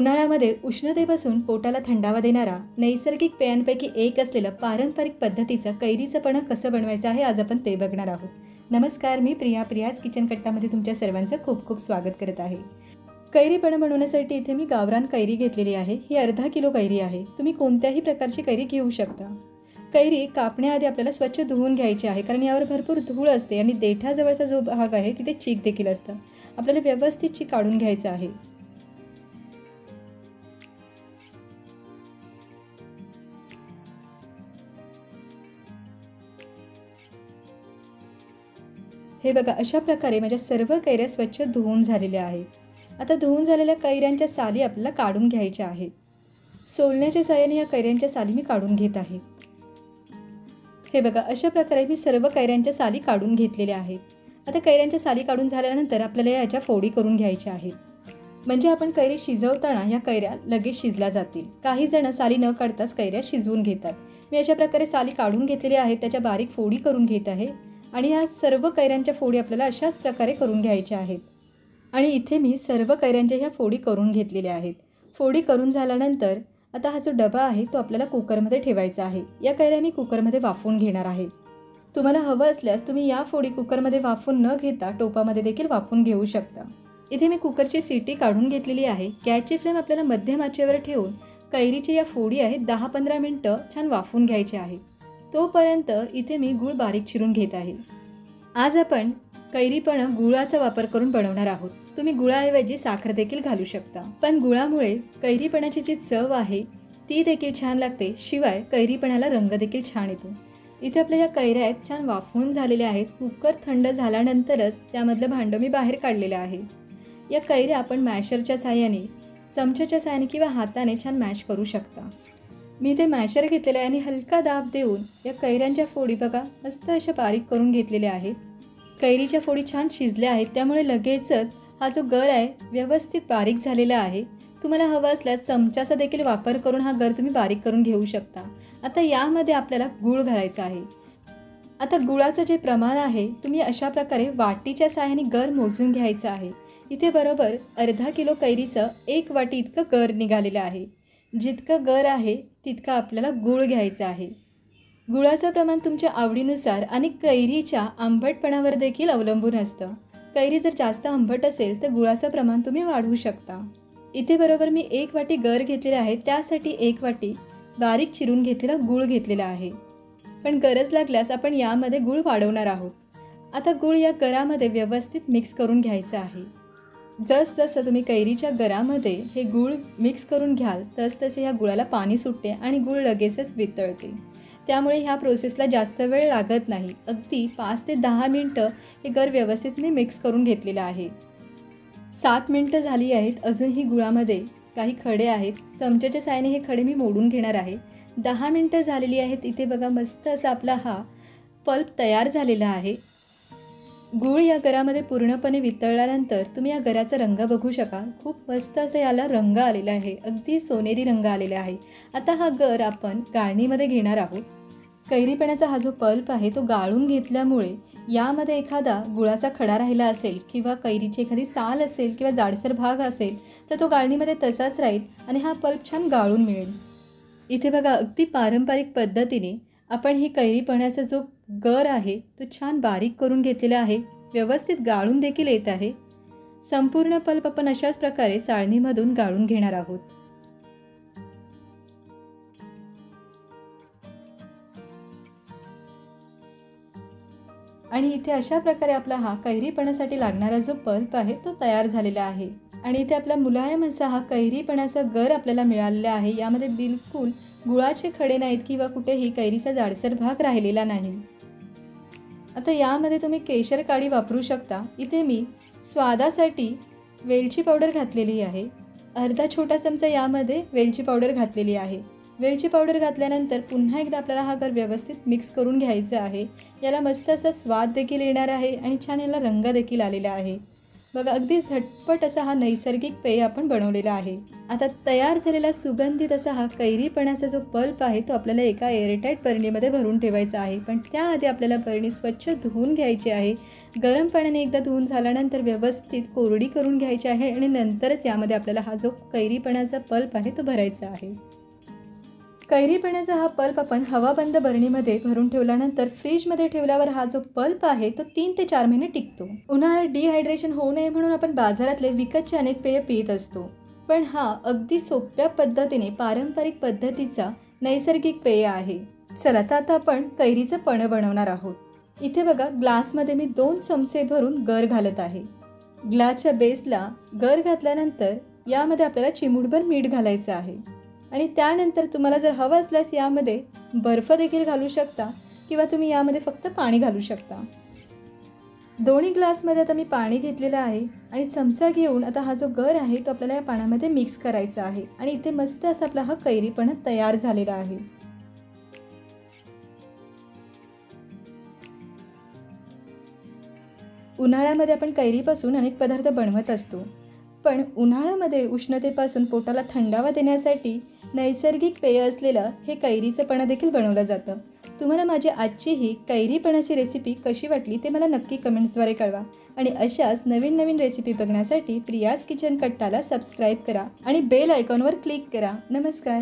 उन्हाळ्यामध्ये उष्णतेपासून पोटाला थंडावा देणारा नैसर्गिक पेयांपैकी एक असलेलं पारंपरिक पद्धतीचं कैरीचं पन्हं कसं बनवायचं आहे आज आपण ते बघणार आहोत. नमस्कार, मी प्रियाज किचन कट्टामध्ये तुमच्या सर्वांचं खूप खूप स्वागत करत आहे. कैरी पन्हं बनवण्यासाठी इथे मी गावरान कैरी घेतलेली आहे. ही अर्धा किलो कैरी आहे. तुम्ही कोणत्याही प्रकारची कैरी घेऊ शकता. कैरी कापण्याआधी आपल्याला स्वच्छ धुवून घ्यायची आहे, कारण यावर भरपूर धूळ असते आणि देठाजवळचा जो भाग आहे तिथे चीक देखील असतं. आपल्याला व्यवस्थित चीक काढून घ्यायचं आहे. हे बघा, अशा प्रकारे माझ्या सर्व कैऱ्या स्वच्छ धुवून झालेल्या आहेत. आता धुवून झालेल्या कैऱ्यांच्या साली आपल्याला काढून घ्यायच्या आहेत. सोलण्याच्या साहाय्याने या कैऱ्यांच्या साली मी काढून घेत आहे. हे बघा, अशा प्रकारे मी सर्व कैऱ्यांच्या साली काढून घेतलेल्या आहेत. आता कैऱ्यांच्या साली काढून झाल्यानंतर आपल्याला याच्या फोडी करून घ्यायच्या आहेत. म्हणजे आपण कैरी शिजवताना या कैऱ्या लगेच शिजल्या जातील. काही जण साली न काढताच कैऱ्या शिजवून घेतात. मी अशा प्रकारे साली काढून घेतलेल्या आहेत, त्याच्या बारीक फोडी करून घेत आहे. आणि या सर्व कैऱ्यांच्या फोडी आपल्याला अशाच प्रकारे करून घ्यायच्या आहेत. आणि इथे मी सर्व कैऱ्यांच्या ह्या फोडी करून घेतलेल्या आहेत. फोडी करून झाल्यानंतर आता हा जो डबा आहे तो आपल्याला कुकरमध्ये ठेवायचा आहे. या कैऱ्या मी कुकरमध्ये वाफवून घेणार आहे. तुम्हाला हवं असल्यास तुम्ही या फोडी कुकरमध्ये वाफवून न घेता टोपामध्ये देखील वाफवून घेऊ शकता. इथे मी कुकरची सीटी काढून घेतलेली आहे. गॅसची फ्लेम आपल्याला मध्यम आचेवर ठेवून कैरीची या फोडी आहेत 10-15 मिनटं छान वाफवून घ्यायचे आहे. तोपर्यंत इथे मी गूळ बारीक चिरून घेत आहे. आज आपण कैरी पन्हं गुळाचा वापर करून बनवणार आहोत. तुम्ही गुळाऐवजी साखर देखील घालू शकता, पण गुळामुळे कैरी पन्हाची जी चव आहे ती देखील छान लागते. शिवाय कैरी पन्हाला रंग देखील छान येतो. इथे आपल्या ह्या कैऱ्या आहेत छान वाफवून झालेल्या आहेत. कुकर थंड झाल्यानंतरच त्यामधलं भांडं मी बाहेर काढलेलं आहे. या कैऱ्या आपण मॅशरच्या साहाय्याने, चमच्याच्या साहाय्याने किंवा हाताने छान मॅश करू शकता. मी ते मॅशर घेतलेलं आहे आणि हलका दाब देऊन या कैऱ्यांच्या फोडी बघा मस्त अशा बारीक करून घेतलेल्या आहेत. कैरीच्या फोडी छान शिजल्या आहेत, त्यामुळे लगेचच हा जो गर आहे व्यवस्थित बारीक झालेला आहे. तुम्हाला हवं असल्यास चमच्याचा देखील वापर करून हा गर तुम्ही बारीक करून घेऊ शकता. आता यामध्ये आपल्याला गूळ घालायचा आहे. आता गुळाचं जे प्रमाण आहे तुम्ही अशा प्रकारे वाटीच्या साहाय्याने गर मोजून घ्यायचं आहे. इथे बरोबर अर्धा किलो कैरीचं 1 वाटी इतकं गर निघालेलं आहे. जितकं गर आहे तितकं आपल्याला गूळ घ्यायचं आहे. गुळाचं प्रमाण तुमच्या आवडीनुसार आणि कैरीच्या आंबटपणावर देखील अवलंबून असतं. कैरी जर जास्त आंबट असेल तर गुळाचं प्रमाण तुम्ही वाढवू शकता. इथे बरोबर मी 1 वाटी गर घेतलेला आहे, त्यासाठी 1 वाटी बारीक चिरून घेतलेला गूळ घेतलेला आहे. पण गरज लागल्यास आपण यामध्ये गूळ वाढवणार आहोत. आता गूळ या गरामध्ये व्यवस्थित मिक्स करून घ्यायचं आहे. जसं तुम्ही कैरीच्या गरामध्ये हे गूळ मिक्स करून घ्याल तसं या गुळाला पाणी सुटते आणि गूळ लगेचच वितळते. त्यामुळे ह्या प्रोसेसला जास्त वेळ लागत नाही. अगदी 5 ते 10 मिनटं हे गर व्यवस्थित मी मिक्स करून घेतलेलं आहे. 7 मिनटं झाली आहेत. अजूनही गुळामध्ये काही खडे आहेत. चमच्याच्या साहाय्याने हे खडे मी मोडून घेणार आहे. 10 मिनटं झालेली आहेत. इथे बघा मस्त असा आपला हा पल्प तयार झालेला आहे. गूळ या गरामध्ये पूर्णपणे वितळल्यानंतर तुम्ही या गराचा रंग बघू शकाल. खूप मस्त असं याला रंग आलेला आहे. अगदी सोनेरी रंग आलेला आहे. आता हा गर आपण गाळणीमध्ये घेणार आहोत. कैरी पन्हाचा हा जो पल्प आहे तो गाळून घेतल्यामुळे यामध्ये एखादा गुळाचा खडा राहिला असेल किंवा कैरीची एखादी साल असेल किंवा जाडसर भाग असेल तर तो गाळणीमध्ये तसाच राहील आणि हा पल्प छान गाळून मिळेल. इथे बघा, अगदी पारंपरिक पद्धतीने आपण ही कैरी पन्हाचा जो गर आहे तो छान बारीक करून घेतलेला आहे. व्यवस्थित गाळून देखील येत आहे. संपूर्ण पल्प आपण अशाच प्रकारे चाळणीमधून गाळून घेणार आहोत. आणि इथे अशा प्रकारे आपला हा कैरी पन्हासाठी लागणारा जो पल्प आहे तो तयार झालेला आहे. आणि इथे आपला मुलायम असा हा कैरी पन्हाचा गर आपल्याला मिळालेला आहे. यामध्ये बिलकुल गुळाचे खडे नाहीत किंवा कुठेही कैरीचा जाडसर भाग राहिलेला नाही. आता यामध्ये तुम्ही केशर काडी वापरू शकता. इथे मी स्वादासाठी वेलची पावडर घातलेली आहे. अर्धा छोटा चमचा यामध्ये वेलची पावडर घातलेली आहे. वेलची पावडर घातल्यानंतर पुन्हा एकदा आपल्याला हा गर व्यवस्थित मिक्स करून घ्यायचा आहे. याला मस्त असा स्वाद देखील येणार आहे आणि छान याला रंग देखील आलेला आहे. बघा अगदी झटपट असा हा नैसर्गिक पेय आपण बनवलेला आहे. आता तयार झालेला सुगंधित असा हा कैरीपणाचा जो पल्प आहे तो आपल्याला एका एअरटाईट बरणीमध्ये भरून ठेवायचा आहे. पण त्याआधी आपल्याला बरणी स्वच्छ धुवून घ्यायची आहे. गरम पाण्याने एकदा धुवून झाल्यानंतर व्यवस्थित कोरडी करून घ्यायची आहे आणि नंतरच यामध्ये आपल्याला हा जो कैरीपणाचा पल्प आहे तो भरायचा आहे. कैरीपणाचा हा पल्प आपण हवाबंद बरणीमध्ये भरून ठेवल्यानंतर फ्रीजमध्ये ठेवल्यावर हा जो पल्प आहे तो 3 ते 4 महिने टिकतो. उन्हाळ्यात डिहायड्रेशन होऊ नये म्हणून आपण बाजारातले विकतचे अनेक पेय पित असतो. पण हा अगदी सोप्या पद्धतीने पारंपरिक पद्धतीचा नैसर्गिक पेय आहे. चला तर आता आपण कैरीचं पणं बनवणार आहोत. इथे बघा ग्लासमध्ये मी 2 चमचे भरून गर घालत आहे. ग्लासच्या बेसला गर घातल्यानंतर यामध्ये आपल्याला चिमूटभर मीठ घालायचं आहे आणि त्यानंतर तुम्हाला जर हवं असल्यास यामध्ये बर्फ देखील घालू शकता किंवा तुम्ही यामध्ये फक्त पाणी घालू शकता. दोन्ही ग्लासमध्ये आता मी पाणी घेतलेलं आहे आणि चमचा घेऊन आता हा जो गर आहे तो आपल्याला या पाण्यामध्ये मिक्स करायचा आहे आणि इथे मस्त असा आपला हा कैरीपणा तयार झालेला आहे. उन्हाळ्यामध्ये आपण कैरीपासून अनेक पदार्थ बनवत असतो. पण उन्हाळ्यामध्ये उष्णतेपासून पोटाला थंडावा देण्यासाठी नैसर्गिक पेय असलेलं हे कैरीचं पणं देखील बनवलं जातं. तुम्हाला माझी आजची ही कैरीपणाची रेसिपी कशी वाटली ते मला नक्की कमेंट्सद्वारे कळवा आणि अशाच नवीन नवीन रेसिपी बघण्यासाठी प्रियाज किचन कट्टाला सबस्क्राईब करा आणि बेल आयकॉनवर क्लिक करा. नमस्कार.